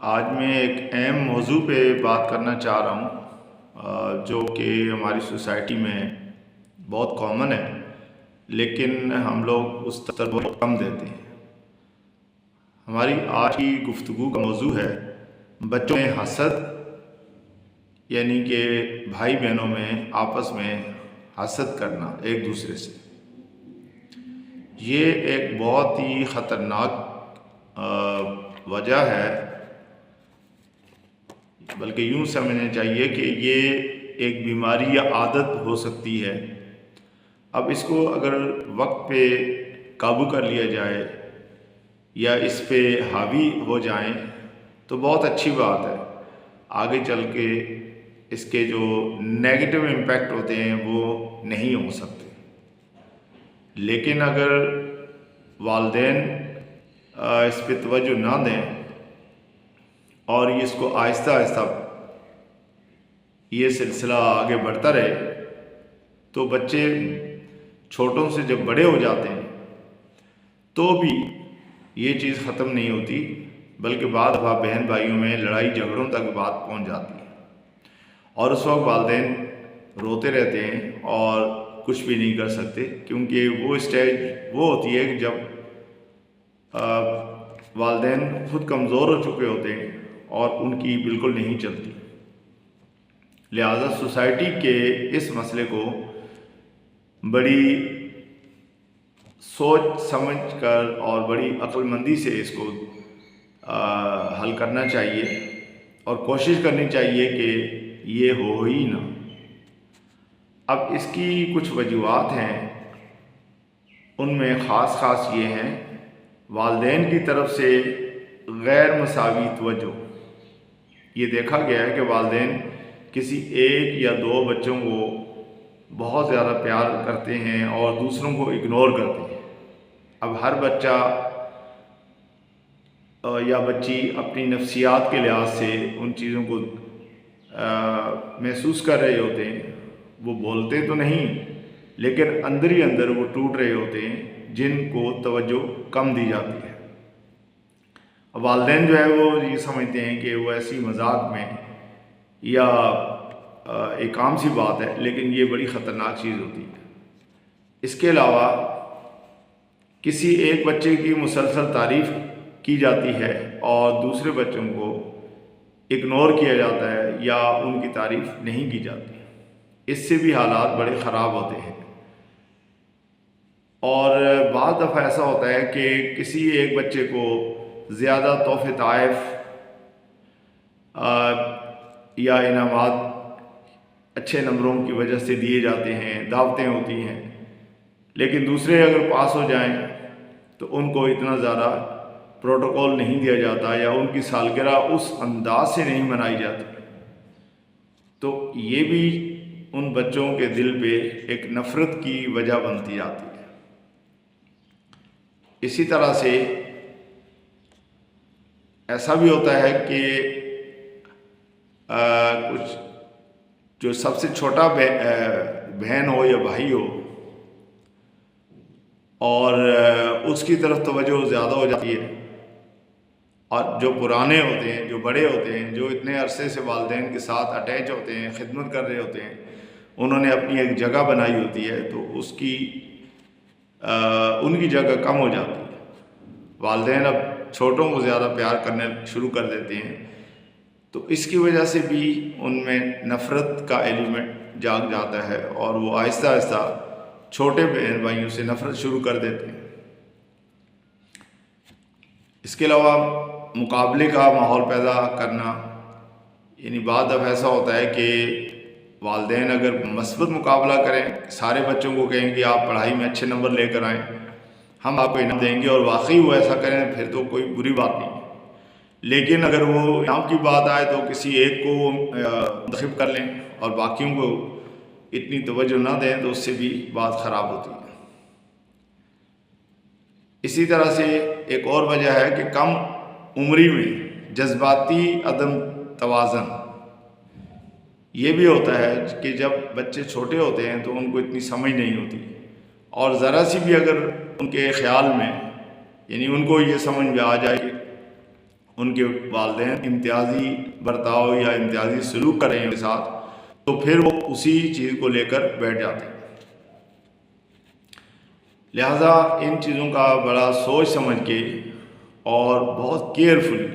آج میں ایک اہم موضوع پہ بات کرنا چاہ رہا ہوں جو کہ ہماری سوسائٹی میں بہت کامن ہے، لیکن ہم لوگ اس طرف بہت کم دیتے ہیں۔ ہماری آج کی گفتگو کا موضوع ہے بچوں میں حسد، یعنی کہ بھائی بہنوں میں آپس میں حسد کرنا ایک دوسرے سے۔ یہ ایک بہت ہی خطرناک وجہ ہے، بلکہ یوں سمجھنا چاہیے کہ یہ ایک بیماری یا عادت ہو سکتی ہے۔ اب اس کو اگر وقت پہ قابو کر لیا جائے یا اس پہ حاوی ہو جائیں تو بہت اچھی بات ہے۔ آگے چل کے اس کے جو نیگیٹو امپیکٹ ہوتے ہیں وہ نہیں ہو سکتے، لیکن اگر والدین اس پہ توجہ نہ دیں اور اس کو آہستہ آہستہ یہ سلسلہ آگے بڑھتا رہے تو بچے چھوٹوں سے جب بڑے ہو جاتے ہیں تو بھی یہ چیز ختم نہیں ہوتی، بلکہ بعد بہن بھائیوں میں لڑائی جھگڑوں تک بات پہنچ جاتی ہے، اور اس وقت والدین روتے رہتے ہیں اور کچھ بھی نہیں کر سکتے، کیونکہ وہ اسٹیج وہ ہوتی ہے کہ جب والدین خود کمزور ہو چکے ہوتے ہیں اور ان کی بالکل نہیں چلتی۔ لہذا سوسائٹی کے اس مسئلے کو بڑی سوچ سمجھ کر اور بڑی عقل مندی سے اس کو حل کرنا چاہیے اور کوشش کرنی چاہیے کہ یہ ہو ہی نہ۔ اب اس کی کچھ وجوہات ہیں، ان میں خاص یہ ہیں: والدین کی طرف سے غیر مساوی توجہ۔ یہ دیکھا گیا ہے کہ والدین کسی ایک یا دو بچوں کو بہت زیادہ پیار کرتے ہیں اور دوسروں کو اگنور کرتے ہیں۔ اب ہر بچہ یا بچی اپنی نفسیات کے لحاظ سے ان چیزوں کو محسوس کر رہے ہوتے ہیں۔ وہ بولتے تو نہیں، لیکن اندر ہی اندر وہ ٹوٹ رہے ہوتے ہیں جن کو توجہ کم دی جاتی ہے۔ اب والدین جو ہے وہ یہ سمجھتے ہیں کہ وہ ایسی مذاق میں یا ایک عام سی بات ہے، لیکن یہ بڑی خطرناک چیز ہوتی ہے۔ اس کے علاوہ کسی ایک بچے کی مسلسل تعریف کی جاتی ہے اور دوسرے بچوں کو اگنور کیا جاتا ہے یا ان کی تعریف نہیں کی جاتی، اس سے بھی حالات بڑے خراب ہوتے ہیں۔ اور بعض دفعہ ایسا ہوتا ہے کہ کسی ایک بچے کو زیادہ تحفے تحائف یا انعامات اچھے نمبروں کی وجہ سے دیے جاتے ہیں، دعوتیں ہوتی ہیں، لیکن دوسرے اگر پاس ہو جائیں تو ان کو اتنا زیادہ پروٹوکول نہیں دیا جاتا یا ان کی سالگرہ اس انداز سے نہیں منائی جاتی، تو یہ بھی ان بچوں کے دل پہ ایک نفرت کی وجہ بنتی جاتی ہے۔ اسی طرح سے ایسا بھی ہوتا ہے کہ کچھ جو سب سے چھوٹا بہن ہو یا بھائی ہو اور اس کی طرف توجہ زیادہ ہو جاتی ہے، اور جو پرانے ہوتے ہیں، جو بڑے ہوتے ہیں، جو اتنے عرصے سے والدین کے ساتھ اٹیچ ہوتے ہیں، خدمت کر رہے ہوتے ہیں، انہوں نے اپنی ایک جگہ بنائی ہوتی ہے، تو ان کی جگہ کم ہو جاتی ہے۔ والدین اب چھوٹوں کو زیادہ پیار کرنے شروع کر دیتے ہیں، تو اس کی وجہ سے بھی ان میں نفرت کا ایلیمنٹ جاگ جاتا ہے اور وہ آہستہ آہستہ چھوٹے بہن بھائیوں سے نفرت شروع کر دیتے ہیں۔ اس کے علاوہ مقابلے کا ماحول پیدا کرنا، یعنی بعض دفعہ ایسا ہوتا ہے کہ والدین اگر مثبت مقابلہ کریں، سارے بچوں کو کہیں کہ آپ پڑھائی میں اچھے نمبر لے کر آئیں، ہم آپ کو انعام دیں گے، اور واقعی وہ ایسا کریں پھر تو کوئی بری بات نہیں، لیکن اگر وہ انعام کی بات آئے تو کسی ایک کو منتخب کر لیں اور باقیوں کو اتنی توجہ نہ دیں تو اس سے بھی بات خراب ہوتی ہے۔ اسی طرح سے ایک اور وجہ ہے کہ کم عمری میں جذباتی عدم توازن۔ یہ بھی ہوتا ہے کہ جب بچے چھوٹے ہوتے ہیں تو ان کو اتنی سمجھ نہیں ہوتی، اور ذرا سی بھی اگر ان کے خیال میں، یعنی ان کو یہ سمجھ میں آ جائے کہ ان کے والدین امتیازی برتاؤ یا امتیازی سلوک کریں ان کے ساتھ، تو پھر وہ اسی چیز کو لے کر بیٹھ جاتے ہیں۔ لہٰذا ان چیزوں کا بڑا سوچ سمجھ کے اور بہت کیئرفلی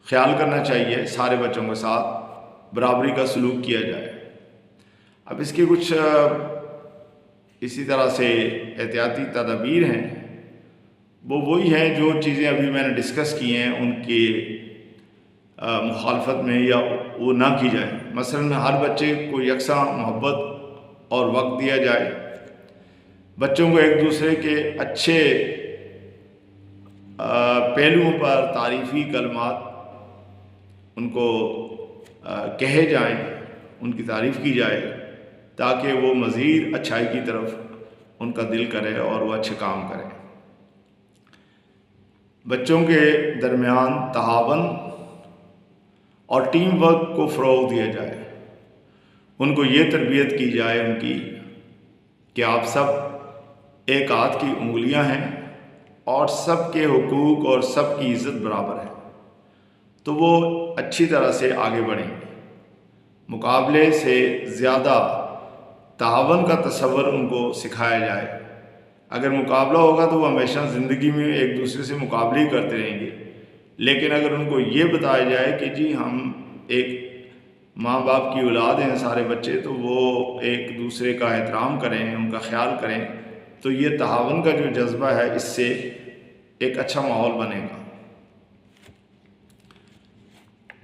خیال کرنا چاہیے، سارے بچوں کے ساتھ برابری کا سلوک کیا جائے۔ اب اس کی کچھ اسی طرح سے احتیاطی تدابیر ہیں، وہ وہی ہیں جو چیزیں ابھی میں نے ڈسکس کی ہیں، ان کی مخالفت میں یا وہ نہ کی جائے۔ مثلا ہر بچے کو یکساں محبت اور وقت دیا جائے، بچوں کو ایک دوسرے کے اچھے پہلوؤں پر تعریفی کلمات ان کو کہے جائیں، ان کی تعریف کی جائے، تاکہ وہ مزید اچھائی کی طرف ان کا دل کرے اور وہ اچھے کام کریں۔ بچوں کے درمیان تعاون اور ٹیم ورک کو فروغ دیا جائے، ان کو یہ تربیت کی جائے ان کی کہ آپ سب ایک ہاتھ کی انگلیاں ہیں اور سب کے حقوق اور سب کی عزت برابر ہے، تو وہ اچھی طرح سے آگے بڑھیں گے۔ مقابلے سے زیادہ تعاون کا تصور ان کو سکھایا جائے۔ اگر مقابلہ ہوگا تو وہ ہمیشہ زندگی میں ایک دوسرے سے مقابلے ہی کرتے رہیں گے، لیکن اگر ان کو یہ بتایا جائے کہ جی ہم ایک ماں باپ کی اولاد ہیں سارے بچے، تو وہ ایک دوسرے کا احترام کریں، ان کا خیال کریں، تو یہ تعاون کا جو جذبہ ہے اس سے ایک اچھا ماحول بنے گا۔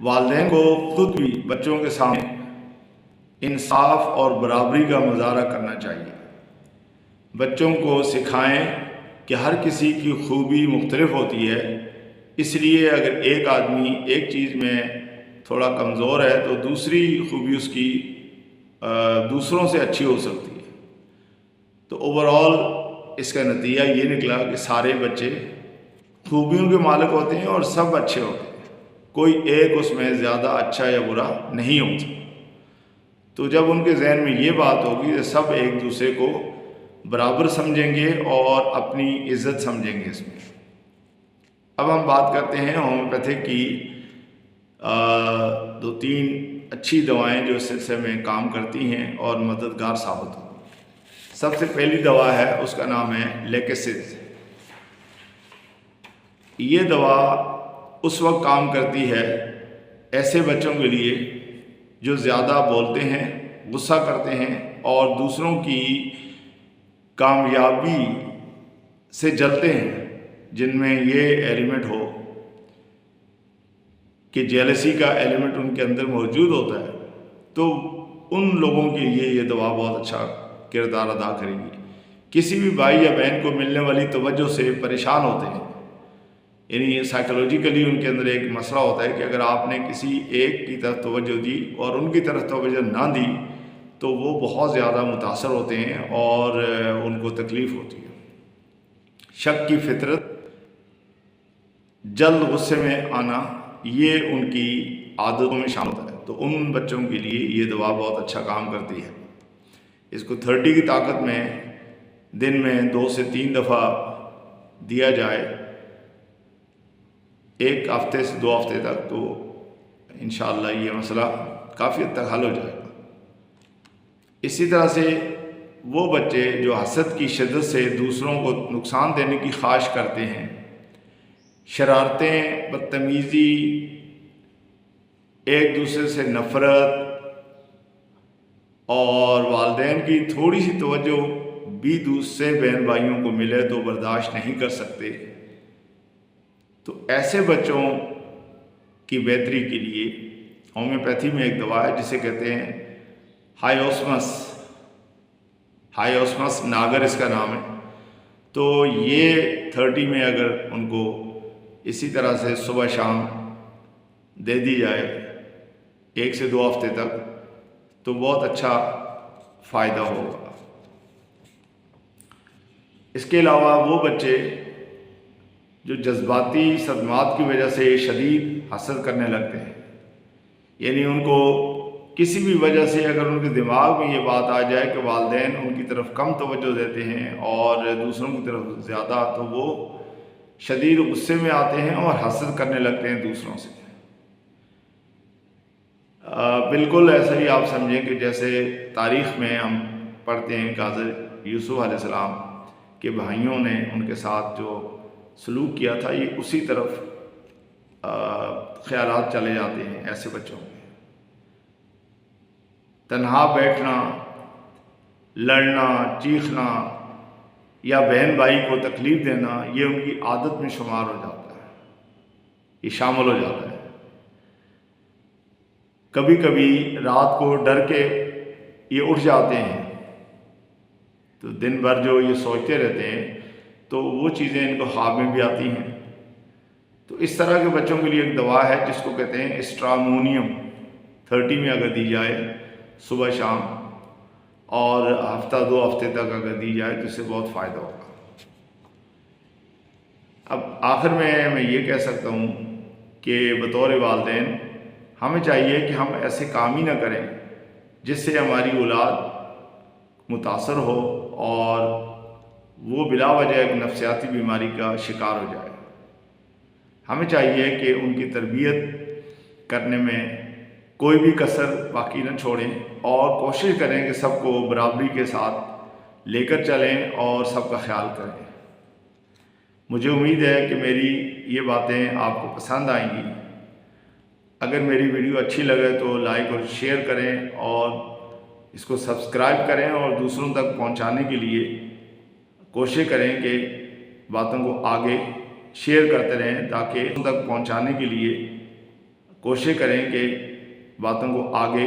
والدین کو خود بھی بچوں کے سامنے انصاف اور برابری کا مظاہرہ کرنا چاہیے۔ بچوں کو سکھائیں کہ ہر کسی کی خوبی مختلف ہوتی ہے، اس لیے اگر ایک آدمی ایک چیز میں تھوڑا کمزور ہے تو دوسری خوبی اس کی دوسروں سے اچھی ہو سکتی ہے۔ تو اوورآل اس کا نتیجہ یہ نکلا کہ سارے بچے خوبیوں کے مالک ہوتے ہیں اور سب اچھے ہوتے ہیں، کوئی ایک اس میں زیادہ اچھا یا برا نہیں ہوتا۔ تو جب ان کے ذہن میں یہ بات ہوگی تو سب ایک دوسرے کو برابر سمجھیں گے اور اپنی عزت سمجھیں گے اس میں۔ اب ہم بات کرتے ہیں ہومیوپیتھک کی دو تین اچھی دوائیں جو اس سلسلے میں کام کرتی ہیں اور مددگار ثابت ہوں۔ سب سے پہلی دوا ہے، اس کا نام ہے لیکسس۔ یہ دوا اس وقت کام کرتی ہے ایسے بچوں کے لیے جو زیادہ بولتے ہیں، غصہ کرتے ہیں اور دوسروں کی کامیابی سے جلتے ہیں، جن میں یہ ایلیمنٹ ہو کہ جیلسی کا ایلیمنٹ ان کے اندر موجود ہوتا ہے، تو ان لوگوں کے لیے یہ دوا بہت اچھا کردار ادا کرے گی۔ کسی بھی بھائی یا بہن کو ملنے والی توجہ سے پریشان ہوتے ہیں، یعنی سائیکولوجیکلی ان کے اندر ایک مسئلہ ہوتا ہے کہ اگر آپ نے کسی ایک کی طرف توجہ دی اور ان کی طرف توجہ نہ دی تو وہ بہت زیادہ متاثر ہوتے ہیں اور ان کو تکلیف ہوتی ہے۔ شک کی فطرت، جلد غصے میں آنا، یہ ان کی عادتوں میں شامل ہوتا ہے، تو ان بچوں کے لیے یہ دوا بہت اچھا کام کرتی ہے۔ اس کو 30 کی طاقت میں دن میں 2 سے 3 دفعہ دیا جائے، ایک ہفتے سے 2 ہفتے تک، تو انشاءاللہ یہ مسئلہ کافی حد تک حل ہو جائے گا۔ اسی طرح سے وہ بچے جو حسد کی شدت سے دوسروں کو نقصان دینے کی خواہش کرتے ہیں، شرارتیں، بدتمیزی، ایک دوسرے سے نفرت اور والدین کی تھوڑی سی توجہ بھی دوسرے بہن بھائیوں کو ملے تو برداشت نہیں کر سکتے، تو ایسے بچوں کی بہتری کے لیے ہومیوپیتھی میں ایک دوا ہے جسے کہتے ہیں ہائیوسمس ناگر اس کا نام ہے۔ تو یہ 30 میں اگر ان کو اسی طرح سے صبح شام دے دی جائے 1 سے 2 ہفتے تک، تو بہت اچھا فائدہ ہوگا۔ اس کے علاوہ وہ بچے جو جذباتی صدمات کی وجہ سے شدید حسد کرنے لگتے ہیں، یعنی ان کو کسی بھی وجہ سے اگر ان کے دماغ میں یہ بات آ جائے کہ والدین ان کی طرف کم توجہ دیتے ہیں اور دوسروں کی طرف زیادہ، تو وہ شدید غصے میں آتے ہیں اور حسد کرنے لگتے ہیں دوسروں سے۔ بالکل ایسا ہی آپ سمجھیں کہ جیسے تاریخ میں ہم پڑھتے ہیں کہ حضرت یوسف علیہ السلام کے بھائیوں نے ان کے ساتھ جو سلوک کیا تھا، یہ اسی طرف خیالات چلے جاتے ہیں ایسے بچوں میں۔ تنہا بیٹھنا، لڑنا، چیخنا یا بہن بھائی کو تکلیف دینا، یہ ان کی عادت میں شمار ہو جاتا ہے، یہ شامل ہو جاتا ہے۔ کبھی کبھی رات کو ڈر کے یہ اٹھ جاتے ہیں، تو دن بھر جو یہ سوچتے رہتے ہیں تو وہ چیزیں ان کو خواب میں بھی آتی ہیں۔ تو اس طرح کے بچوں کے لیے ایک دوا ہے جس کو کہتے ہیں اسٹرامونیم 30 میں اگر دی جائے صبح شام، اور ہفتہ 2 ہفتے تک اگر دی جائے تو اس سے بہت فائدہ ہوگا۔ اب آخر میں یہ کہہ سکتا ہوں کہ بطور والدین ہمیں چاہیے کہ ہم ایسے کام ہی نہ کریں جس سے ہماری اولاد متاثر ہو اور وہ بلا وجہ ایک نفسیاتی بیماری کا شکار ہو جائے۔ ہمیں چاہیے کہ ان کی تربیت کرنے میں کوئی بھی کسر باقی نہ چھوڑیں اور کوشش کریں کہ سب کو برابری کے ساتھ لے کر چلیں اور سب کا خیال کریں۔ مجھے امید ہے کہ میری یہ باتیں آپ کو پسند آئیں گی۔ اگر میری ویڈیو اچھی لگے تو لائک اور شیئر کریں اور اس کو سبسکرائب کریں، اور دوسروں تک پہنچانے کے لیے کوشش کریں کہ باتوں کو آگے شیئر کرتے رہیں، تاکہ تک پہنچانے کے لیے کوشش کریں کہ باتوں کو آگے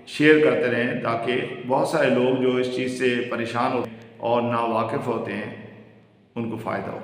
شیئر کرتے رہیں، تاکہ بہت سارے لوگ جو اس چیز سے پریشان ہوتے ہیں اور ناواقف ہوتے ہیں ان کو فائدہ ہو۔